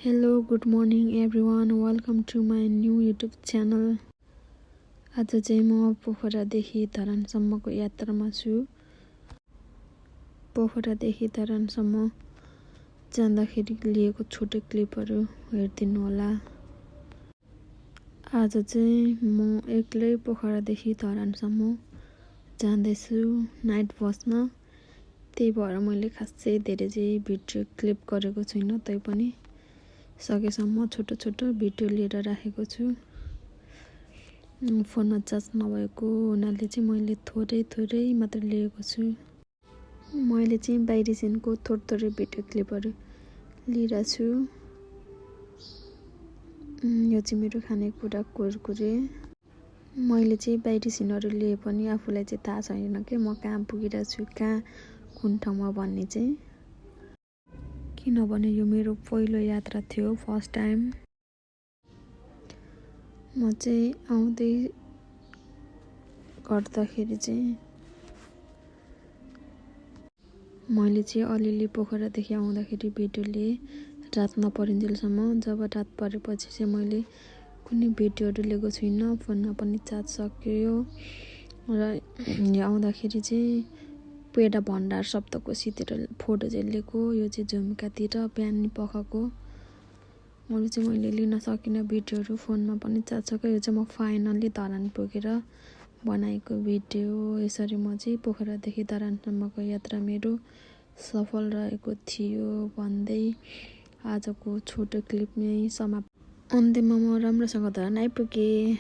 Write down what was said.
Hello, good morning everyone. Welcome to my new YouTube channel. आज चाहिँ म पोखरादेखि धरानसम्मको यात्रामा छु। पोखरादेखि धरानसम्म जाँदाखेरि लिएको छोटो क्लिपहरू हेरिदिनु होला। आज चाहिँ म एक्लै पोखरादेखि धरानसम्म जाँदैछु नाइट बसमा। त्यही भएर मैले खासै धेरै चाहिँ भिडियो क्लिप गरेको छैन, तैपनि सकेसम्म छोटो छोटो भिडियो लिएर राखेको छु। फोनमा चार्ज नभएको हुनाले चाहिँ मैले थोरै मात्र लिएको छु। मैले चाहिँ बाहिरी सिनको थोरै भिडियो क्लिपहरू लिएर छु। यो चाहिँ मेरो खानेकुरा कुरकुरे। मैले चाहिँ बाहिरी सिनहरू लिए पनि आफूलाई चाहिँ थाहा छैन कि म कहाँ पुगिरहेको छु, कहाँ कुन ठाउँमा भन्ने चाहिँ। किनभने यो मेरो पहिलो यात्रा थियो, फर्स्ट टाइम। म चाहिँ आउँदै गर्दाखेरि चाहिँ मैले चाहिँ अलिअलि पोखरादेखि आउँदाखेरि भिडियो लिएँ रात नपरिन्जेलसम्म। जब रात परेपछि चाहिँ मैले कुनै भिडियोहरू लिएको छुइनँ, फोनमा पनि चार्ज सक्यो। र यहाँ आउँदाखेरि चाहिँ पेडा भण्डार सप्तकोशीतिर फोटो चाहिँ लिएको। यो चाहिँ झुम्कातिर बिहान पखाएको। अरू चाहिँ मैले लिन सकिनँ भिडियोहरू, फोनमा पनि चार्ज सक्यो। यो चाहिँ म फाइनल्ली धरान पुगेर बनाएको भिडियो हो। यसरी म चाहिँ पोखरादेखि धरानसम्मको यात्रा मेरो सफल रहेको थियो भन्दै आजको छोटो क्लिप नै समाप्त। अन्त्यमा म राम्रोसँग धरान आइपुगेँ।